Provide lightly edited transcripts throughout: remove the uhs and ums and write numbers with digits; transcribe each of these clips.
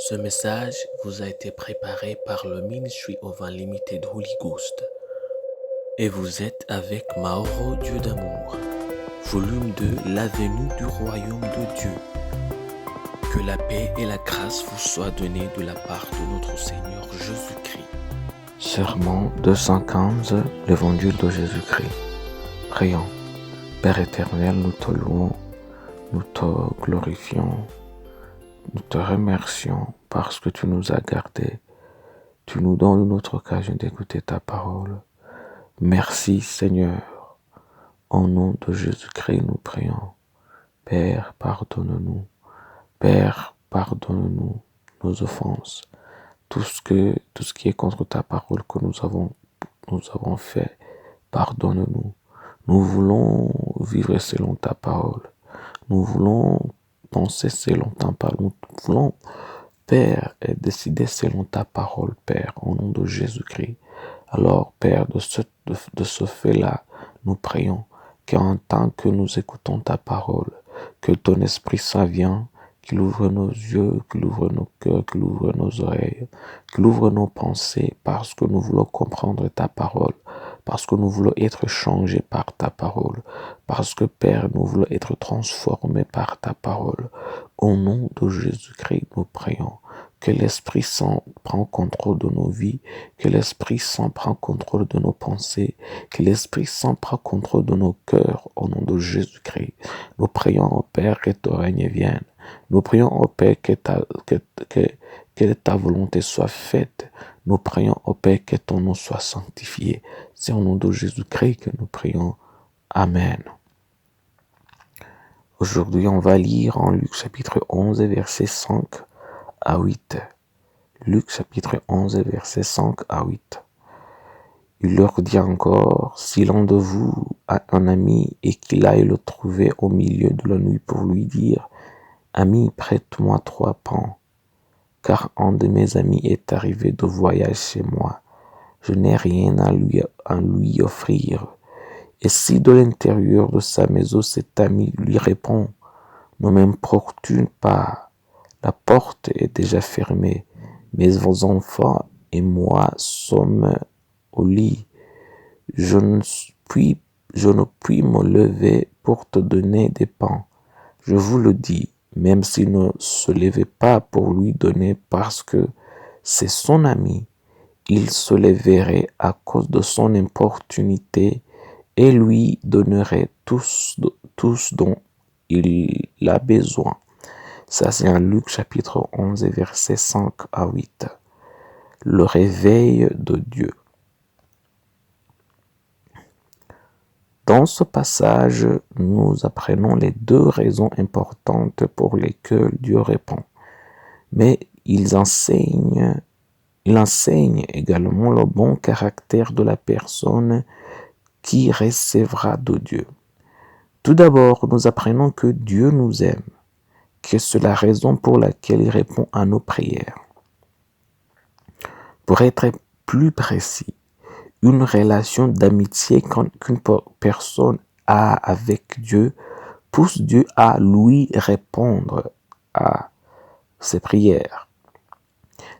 Ce message vous a été préparé par le Ministry of Unlimited Holy Ghost et vous êtes avec Mauro Dieu d'amour, volume 2, la venue du royaume de Dieu. Que la paix et la grâce vous soient données de la part de notre Seigneur Jésus-Christ. Sermon 215, l'Évangile de Jésus-Christ. Prions. Père éternel, nous te louons, nous te glorifions, nous te remercions parce que tu nous as gardés. Tu nous donnes une autre occasion d'écouter ta parole. Merci Seigneur. Au nom de Jésus-Christ, nous prions. Père, pardonne-nous. Père, pardonne-nous nos offenses. Tout ce qui est contre ta parole que nous avons fait, pardonne-nous. Nous voulons vivre selon ta parole. Nous voulons penser selon ta parole. Nous voulons, Père, décider selon ta parole, Père, au nom de Jésus-Christ. Alors, Père, de ce fait-là, nous prions qu'en tant que nous écoutons ta parole, que ton Esprit Saint vienne, qu'il ouvre nos yeux, qu'il ouvre nos cœurs, qu'il ouvre nos oreilles, qu'il ouvre nos pensées, parce que nous voulons comprendre ta parole, parce que nous voulons être changés par ta parole, parce que Père, nous voulons être transformés par ta parole. Au nom de Jésus-Christ, nous prions que l'Esprit Saint prenne contrôle de nos vies, que l'Esprit Saint prenne contrôle de nos pensées, que l'Esprit Saint prenne contrôle de nos cœurs, au nom de Jésus-Christ. Nous prions au Père que ton règne vienne. Nous prions au Père que ta volonté soit faite. Nous prions au Père que ton nom soit sanctifié. C'est au nom de Jésus-Christ que nous prions. Amen. Aujourd'hui, on va lire en Luc chapitre 11, versets 5 à 8. Luc chapitre 11, versets 5 à 8. Il leur dit encore, si l'un de vous a un ami et qu'il aille le trouver au milieu de la nuit pour lui dire, ami, prête-moi 3 pains, car un de mes amis est arrivé de voyage chez moi. Je n'ai rien à lui offrir. Et si de l'intérieur de sa maison cet ami lui répond, ne m'importune pas, la porte est déjà fermée, mais vos enfants et moi sommes au lit. Je ne puis me lever pour te donner des pains. Je vous le dis, même s'il ne se levait pas pour lui donner parce que c'est son ami, il se lèverait à cause de son importunité et lui donnerait tous dont il a besoin. Ça, c'est en Luc chapitre 11, versets 5 à 8. Le réveil de Dieu. Dans ce passage, nous apprenons les 2 raisons importantes pour lesquelles Dieu répond. Mais il enseigne également le bon caractère de la personne qui recevra de Dieu. Tout d'abord, nous apprenons que Dieu nous aime, que c'est la raison pour laquelle il répond à nos prières. Pour être plus précis, une relation d'amitié qu'une personne a avec Dieu pousse Dieu à lui répondre à ses prières.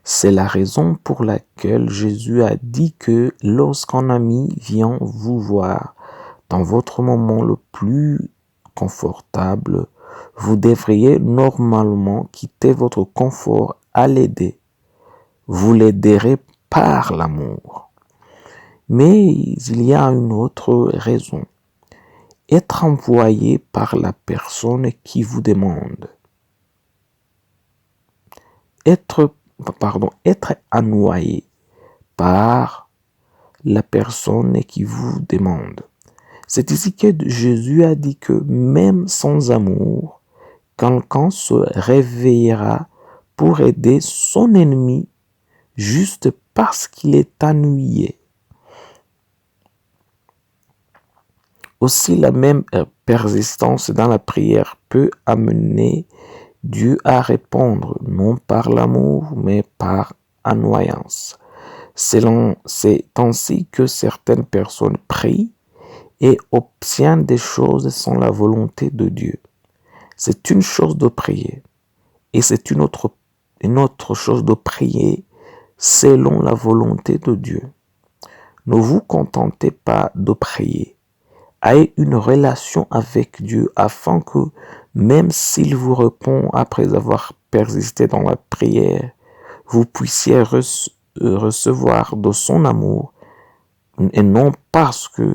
C'est la raison pour laquelle Jésus a dit que lorsqu'un ami vient vous voir dans votre moment le plus confortable, vous devriez normalement quitter votre confort à l'aider. Vous l'aiderez par l'amour. Mais il y a une autre raison. Être envoyé par la personne qui vous demande. Être envoyé par la personne qui vous demande. C'est ici que Jésus a dit que même sans amour, quelqu'un se réveillera pour aider son ennemi juste parce qu'il est ennuyé. Aussi, la même persistance dans la prière peut amener Dieu à répondre, non par l'amour, mais par annoyance. C'est ainsi que certaines personnes prient et obtiennent des choses sans la volonté de Dieu. C'est une chose de prier et c'est une autre une autre chose de prier selon la volonté de Dieu. Ne vous contentez pas de prier. Ayez une relation avec Dieu afin que, même s'il vous répond après avoir persisté dans la prière, vous puissiez recevoir de son amour et non parce que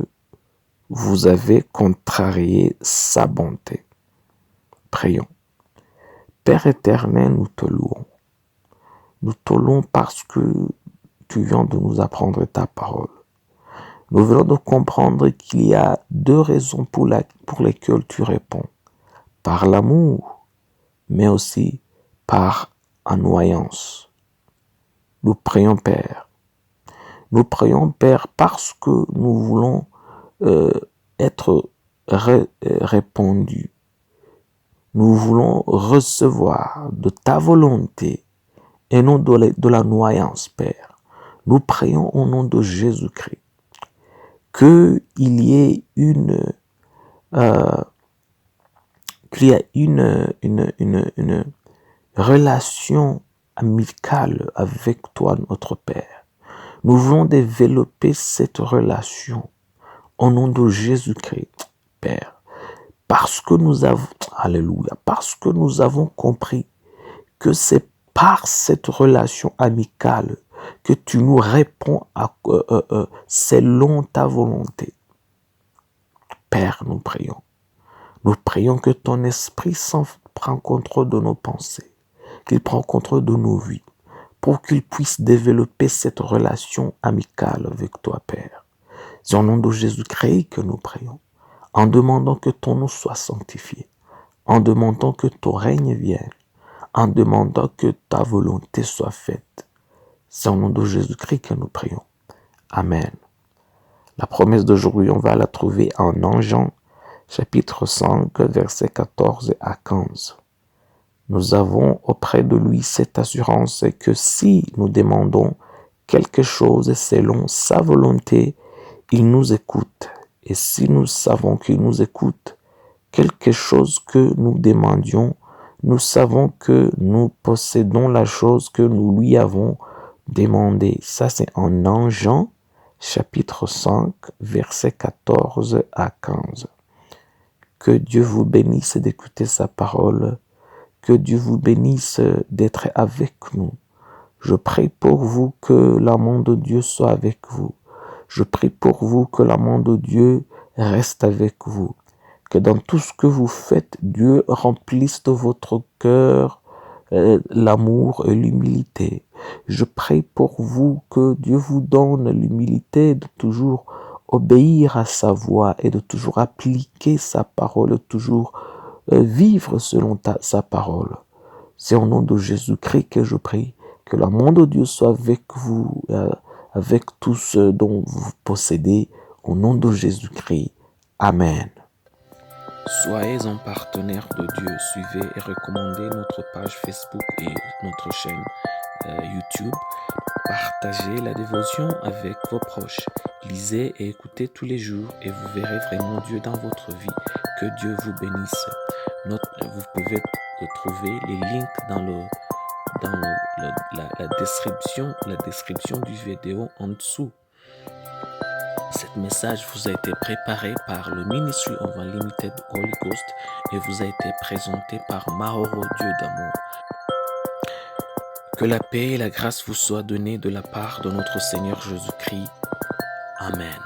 vous avez contrarié sa bonté. Prions. Père éternel, nous te louons. Nous te louons parce que tu viens de nous apprendre ta parole. Nous venons de comprendre qu'il y a deux raisons pour lesquelles tu réponds. Par l'amour, mais aussi par annoyance. Nous prions, Père. Nous prions, Père, parce que nous voulons être répondus. Nous voulons recevoir de ta volonté et non de l'annoyance, Père. Nous prions au nom de Jésus-Christ qu'il y ait une relation amicale avec toi, notre Père. Nous voulons développer cette relation au nom de Jésus-Christ, Père. Parce que nous avons, alléluia, parce que nous avons compris que c'est par cette relation amicale que tu nous réponds selon ta volonté. Père, nous prions. Nous prions que ton Esprit Saint prenne contrôle de nos pensées, qu'il prenne contrôle de nos vies, pour qu'il puisse développer cette relation amicale avec toi, Père. C'est au nom de Jésus-Christ que nous prions, en demandant que ton nom soit sanctifié, en demandant que ton règne vienne, en demandant que ta volonté soit faite. C'est au nom de Jésus-Christ que nous prions. Amen. La promesse d'aujourd'hui, on va la trouver en Jean, chapitre 5, versets 14 à 15. Nous avons auprès de lui cette assurance que si nous demandons quelque chose selon sa volonté, il nous écoute. Et si nous savons qu'il nous écoute, quelque chose que nous demandions, nous savons que nous possédons la chose que nous lui avons demandée. Ça, c'est en Jean, chapitre 5, versets 14 à 15. Que Dieu vous bénisse d'écouter sa parole. Que Dieu vous bénisse d'être avec nous. Je prie pour vous que l'amour de Dieu soit avec vous. Je prie pour vous que l'amour de Dieu reste avec vous. Que dans tout ce que vous faites, Dieu remplisse de votre cœur l'amour et l'humilité. Je prie pour vous que Dieu vous donne l'humilité de toujours obéir à sa voix et de toujours appliquer sa parole, de toujours vivre selon sa parole. C'est au nom de Jésus-Christ que je prie. Que l'amour de Dieu soit avec vous, avec tout ce dont vous possédez, au nom de Jésus-Christ. Amen. Soyez un partenaire de Dieu. Suivez et recommandez notre page Facebook et notre chaîne YouTube. Partagez la dévotion avec vos proches. Lisez et écoutez tous les jours et vous verrez vraiment Dieu dans votre vie. Que Dieu vous bénisse. Vous pouvez retrouver les links dans la description du vidéo en dessous. Cet message vous a été préparé par le Ministry of Unlimited Holy Ghost et vous a été présenté par Mauro Dieu d'amour. Que la paix et la grâce vous soient données de la part de notre Seigneur Jésus-Christ. Amen.